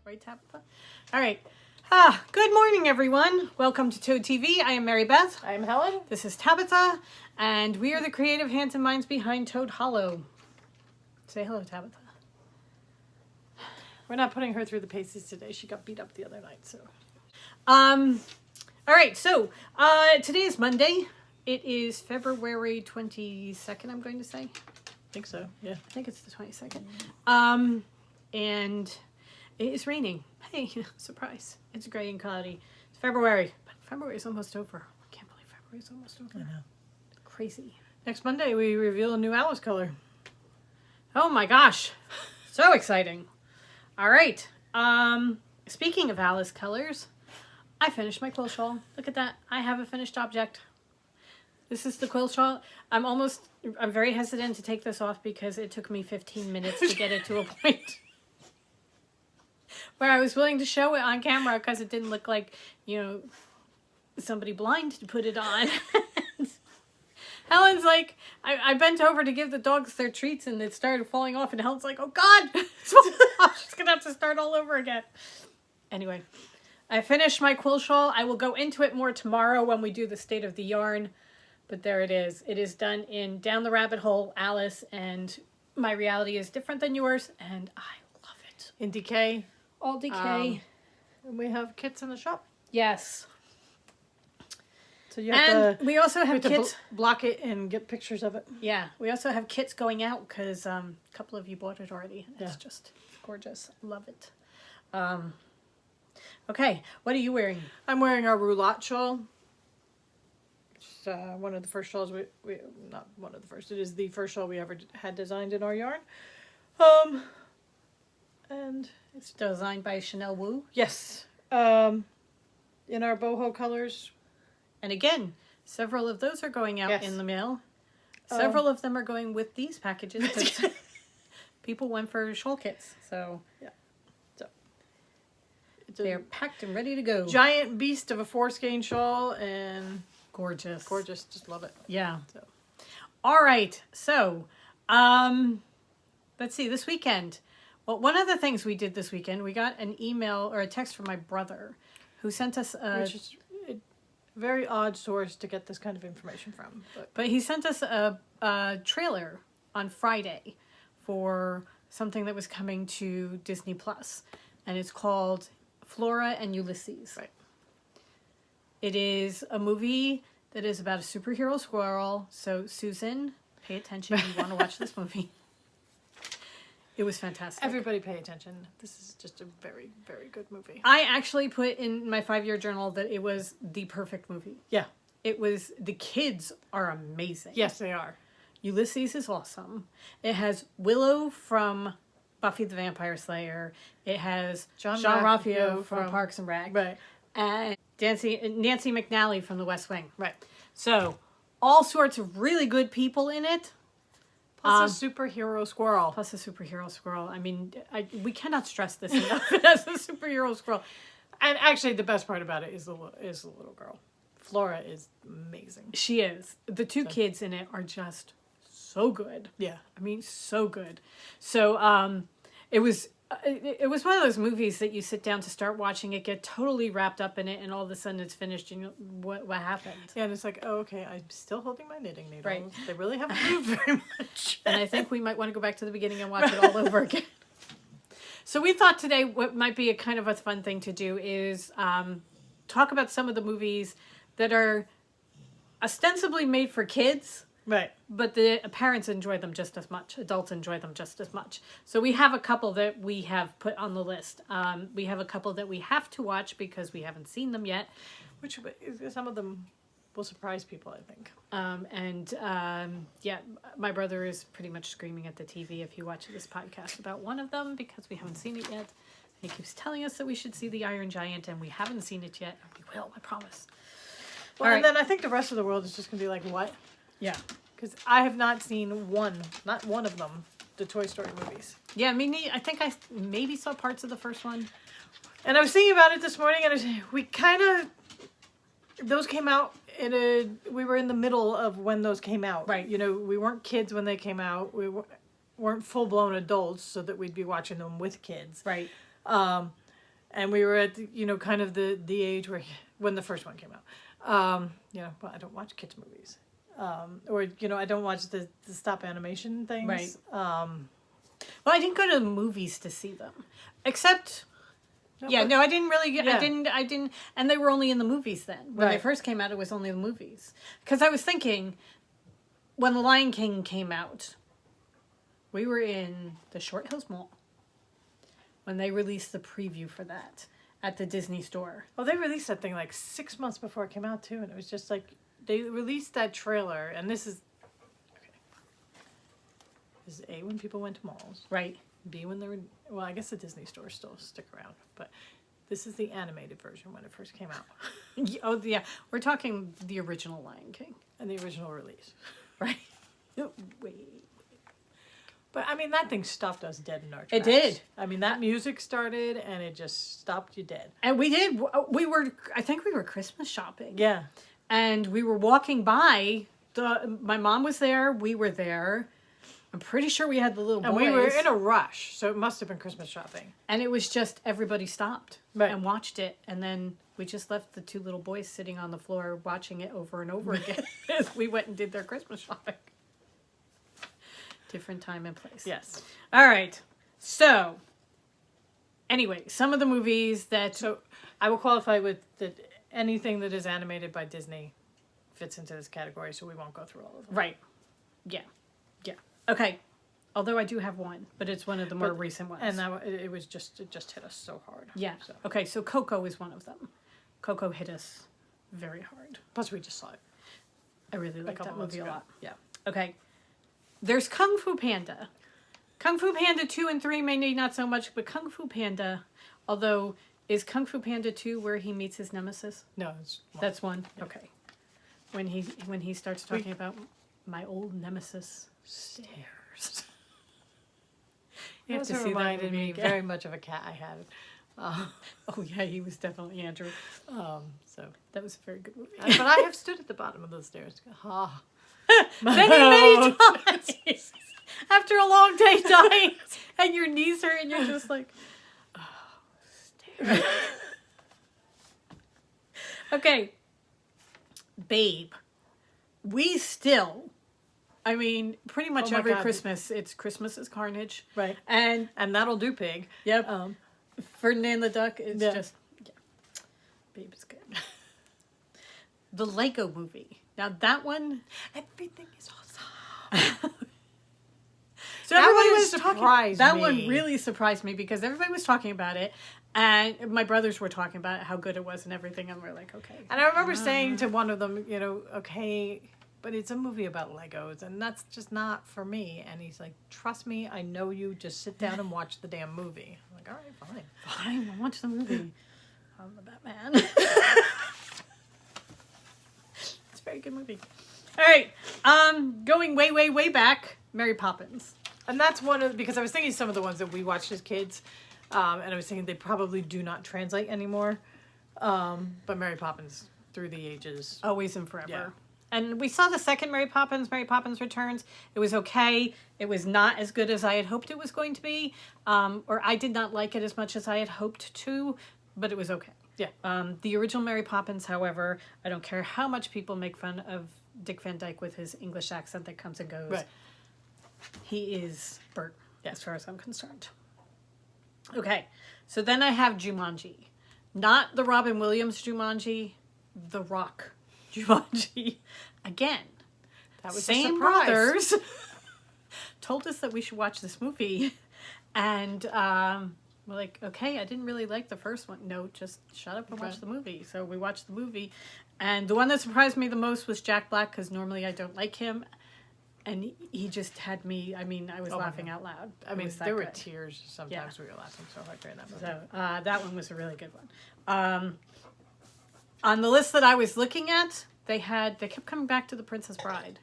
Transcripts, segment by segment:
Right, Tabitha? All right. Good morning, everyone. Welcome to Toad TV. I am Mary Beth. I'm Helen. This is Tabitha, and we are the creative hands and minds behind Toad Hollow. Say hello, Tabitha. We're not putting her through the paces today. She got beat up the other night, so. All right, so today is Monday. It is February 22nd, I'm going to say. I think so, yeah. I think it's the 22nd. And it is raining. Hey, surprise. It's gray and cloudy. It's February. But February is almost over. I can't believe February is almost over. I know. Crazy. Next Monday, we reveal a new Alice color. Oh my gosh. So exciting. All right. Speaking of Alice colors, I finished my quill shawl. Look at that. I have a finished object. This is the quill shawl. I'm very hesitant to take this off because it took me 15 minutes to get it to a point where I was willing to show it on camera because it didn't look like, somebody blind to put it on. Helen's like, I bent over to give the dogs their treats and it started falling off and Helen's like, oh God, she's going to have to start all over again. Anyway, I finished my quill shawl. I will go into it more tomorrow when we do the state of the yarn. But there it is. It is done in Down the Rabbit Hole, Alice, and my reality is different than yours, and I love it. In decay. All decay. And we have kits in the shop. Yes. So you have we also have kits. Block it and get pictures of it. Yeah, we also have kits going out because a couple of you bought it already. It's just gorgeous. Love it. Okay, what are you wearing? I'm wearing our roulotte shawl. One of the first shawls not one of the first, it is the first shawl we ever had designed in our yarn. And It's designed by Chanel Wu. yes, in our boho colors. And again, several of those are going out in the mail. Several of them are going with these packages because people went for shawl kits. So yeah, so they're packed and ready to go. Giant beast of a 4-skein shawl and Gorgeous. gorgeous. Just love it. Yeah. So. All right. So, let's see. This weekend. Well, one of the things we did this weekend, we got an email or a text from my brother who sent us Which is a very odd source to get this kind of information from. But he sent us a trailer on Friday for something that was coming to Disney Plus, and it's called Flora and Ulysses. Right. It is a movie that is about a superhero squirrel. So, Susan, pay attention. You want to watch this movie. It was fantastic. Everybody pay attention. This is just a very, very good movie. I actually put in my 5-year journal that it was the perfect movie. Yeah. It was, the kids are amazing. Yes, they are. Ulysses is awesome. It has Willow from Buffy the Vampire Slayer. It has John Ralphio from Parks and Rec. Right. And Nancy McNally from The West Wing. Right. So, all sorts of really good people in it. Plus a superhero squirrel. I mean, we cannot stress this enough. It has a superhero squirrel. And actually, the best part about it is the little girl. Flora is amazing. She is. The two kids in it are just so good. Yeah. I mean, so good. So, it was one of those movies that you sit down to start watching it, get totally wrapped up in it, and all of a sudden it's finished, and what happened? Yeah, and it's like, oh, okay, I'm still holding my knitting needles. Right. They really haven't moved very much. And I think we might want to go back to the beginning and watch it all over again. So we thought today what might be a kind of a fun thing to do is talk about some of the movies that are ostensibly made for kids. Right. But the parents enjoy them just as much. Adults enjoy them just as much. So we have a couple that we have put on the list. We have a couple that we have to watch because we haven't seen them yet. Which, some of them will surprise people, I think. Yeah, my brother is pretty much screaming at the TV if he watches this podcast about one of them because we haven't seen it yet. And he keeps telling us that we should see The Iron Giant, and we haven't seen it yet. And we will, I promise. Well, and then I think the rest of the world is just going to be like, what? Yeah. Because I have not seen not one of them, the Toy Story movies. Yeah, I think I maybe saw parts of the first one. And I was thinking about it this morning, and we kind of, those came out we were in the middle of when those came out. Right. We weren't kids when they came out. We weren't full-blown adults so that we'd be watching them with kids. Right. And we were at, kind of the age where, when the first one came out. Well, I don't watch kids' movies. Or, I don't watch the stop animation things. Right. Well, I didn't go to the movies to see them. Except... I didn't really. Yeah. I didn't, and they were only in the movies then. When they first came out, it was only the movies. Because I was thinking, when The Lion King came out, we were in the Short Hills Mall when they released the preview for that at the Disney store. Well, they released that thing like 6 months before it came out too, and it was just like they released that trailer, and this is A, when people went to malls, Right. B, when they were, well, I guess the Disney stores still stick around, but this is the animated version when it first came out. Oh, yeah. We're talking the original Lion King. And the original release. Right. Wait. But, I mean, that thing stopped us dead in our tracks. It did. I mean, that music started, and it just stopped you dead. And we did. I think we were Christmas shopping. Yeah. And we were walking by. My mom was there. We were there. I'm pretty sure we had the little boys. And we were in a rush, so it must have been Christmas shopping. And it was just everybody stopped Right. and watched it. And then we just left the two little boys sitting on the floor watching it over and over again as we went and did their Christmas shopping. Different time and place. Yes. All right. So, anyway, some of the movies that... So I will qualify with that anything that is animated by Disney fits into this category, so we won't go through all of them. Right. Yeah. Yeah. Okay. Although I do have one, but it's one of the more recent ones. And it just hit us so hard. Yeah. So. Okay, so Coco is one of them. Coco hit us very hard. Plus, we just saw it. I really like that movie a lot. Yeah. Okay. There's Kung Fu Panda. Kung Fu Panda 2 and 3 maybe not so much, but Kung Fu Panda, although, is Kung Fu Panda 2 where he meets his nemesis? No, it's one. That's one? Yeah. Okay. When he starts talking about my old nemesis stairs. You have to see that reminded movie me again. very much of a cat I had. Oh yeah, he was definitely Andrew. So, That was a very good movie. but I have stood at the bottom of those stairs. Ah. Many times. After a long day dying, and your knees hurt, and you're just like, oh, stairs. Okay. Babe. We still, I mean, pretty much Oh my every God. Christmas, it's Christmas is Carnage. Right. And, And That'll Do Pig. yep, Ferdinand the Duck is Yeah. just, yeah. Babe is good. The Lego movie. Now that one, Everything is awesome. so That everybody one was talking. surprised That me. one really surprised me because everybody was talking about it, and my brothers were talking about how good it was and everything, and we're like, okay. And I remember saying to one of them, okay, but it's a movie about Legos, and that's just not for me. And he's like, trust me, I know you. Just sit down and watch the damn movie. I'm like, all right, fine. Fine, I'll watch the movie. I'm the Batman. It's a very good movie. All right, going way, way, way back, Mary Poppins. And that's one of, because I was thinking some of the ones that we watched as kids, and I was thinking they probably do not translate anymore. But Mary Poppins, through the ages. Always and forever. Yeah. And we saw the second Mary Poppins Returns. It was okay. It was not as good as I had hoped it was going to be. Or I did not like it as much as I had hoped to, but it was okay. Yeah. The original Mary Poppins, however, I don't care how much people make fun of Dick Van Dyke with his English accent that comes and goes. Right. He is Bert, as far as I'm concerned. Okay, so then I have Jumanji. Not the Robin Williams Jumanji, The Rock Jumanji. Again, That was same a surprise. brothers told us that we should watch this movie. And we're like, okay, I didn't really like the first one. No, just shut up and watch the movie. So we watched the movie. And the one that surprised me the most was Jack Black, because normally I don't like him. And he just had me, I mean, I was laughing out loud. I mean, It was that there were good. tears sometimes. We were laughing so hard during that movie. So that one was a really good one. On the list that I was looking at, they kept coming back to The Princess Bride.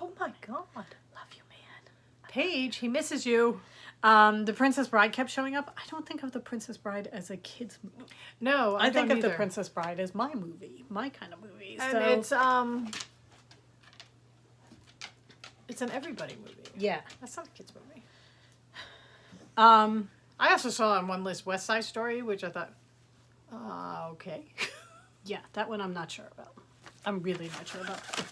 Oh my God. Love you, man. Paige, he misses you. The Princess Bride kept showing up. I don't think of The Princess Bride as a kid's movie. No, I think don't of The either. Princess Bride as my movie, my kind of movie. And So it's an everybody movie. yeah. That's not a kid's movie. Um, I also saw on one list West Side Story, which I thought Okay. Yeah, that one I'm not sure about. I'm really not sure about that.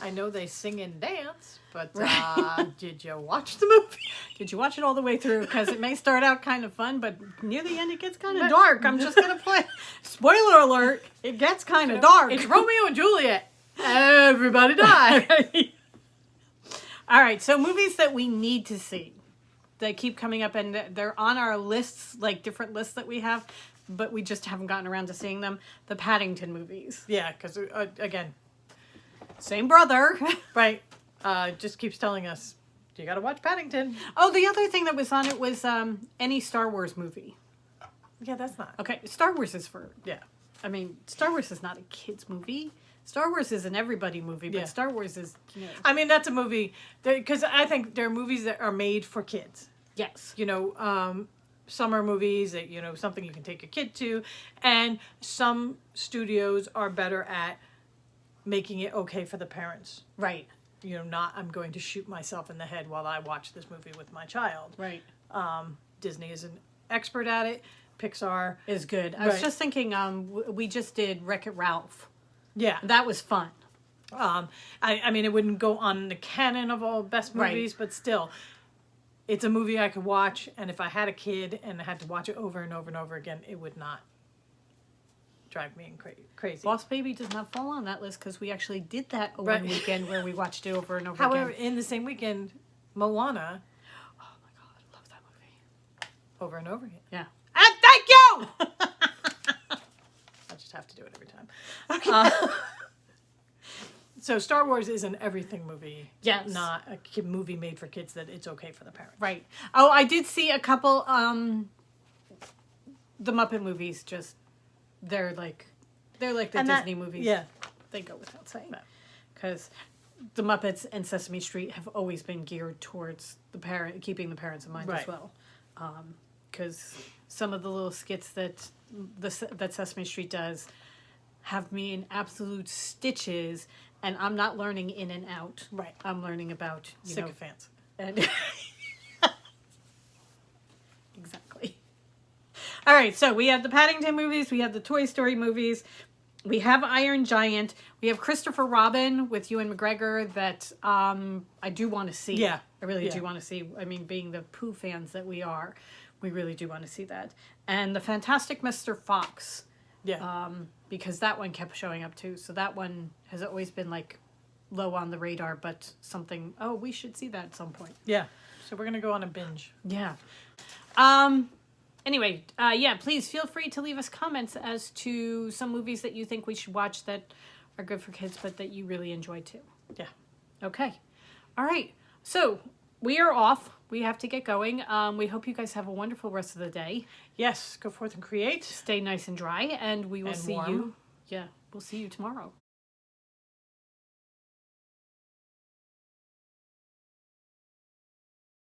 I know they sing and dance, but Right. did you watch the movie? Did you watch it all the way through? Because it may start out kind of fun, but near the end it gets kind of dark. I'm just going to play. Spoiler alert, it gets kind of dark. It's Romeo and Juliet. Everybody died. All right, so movies that we need to see. They keep coming up, and they're on our lists, like different lists that we have, but we just haven't gotten around to seeing them. The Paddington movies. Yeah, because, again, Same brother. right, just keeps telling us, you got to watch Paddington. Oh, the other thing that was on it was any Star Wars movie. Yeah, that's not. Okay, Star Wars is for... Yeah. I mean, Star Wars is not a kid's movie. Star Wars is an everybody movie, but Yeah. Star Wars is... You know, I mean, that's a movie, because I think there are movies that are made for kids. yes. You know, summer movies that, something you can take your kid to. And some studios are better at making it okay for the parents. Right. Not I'm going to shoot myself in the head while I watch this movie with my child. Right. Disney is an expert at it. Pixar Is good. I was Right. just thinking, we just did Wreck-It Ralph. Yeah. That was fun. I mean, it wouldn't go on the canon of all best Right. movies, but still, it's a movie I could watch, and if I had a kid and I had to watch it over and over and over again, it would not drive me crazy. Boss Baby does not fall on that list because we actually did that Right. one weekend where we watched it over and over However, again. in the same weekend, Moana, Oh my god, I love that movie. over and over again. Yeah. And thank you! I just have to do it every time. So Star Wars is an everything movie. Yes. Not a kid movie made for kids that it's okay for the parents. Right. Oh, I did see a couple, the Muppet movies just, they're like the And that- Disney movies. Yeah. They go without saying. Because the Muppets and Sesame Street have always been geared towards keeping the parents in mind as Right. well. Because some of the little skits that Sesame Street does have me in absolute stitches, and I'm not learning in and out. Right. I'm learning about, Sycophants. and exactly. All right, so we have the Paddington movies, we have the Toy Story movies, we have Iron Giant, we have Christopher Robin with Ewan McGregor that I do want to see. Yeah. I really Yeah. do want to see. I mean, being the Pooh fans that we are, we really do want to see that. And the Fantastic Mr. Fox, Yeah. because that one kept showing up too. So that one has always been like low on the radar, but something, oh, we should see that at some point. Yeah. So we're going to go on a binge. Yeah. Anyway, yeah, please feel free to leave us comments as to some movies that you think we should watch that are good for kids, but that you really enjoy too. Yeah. Okay. All right. So we are off. We have to get going. We hope you guys have a wonderful rest of the day. Yes. Go forth and create. Stay nice and dry, and we will And see warm. you. Yeah, we'll see you tomorrow.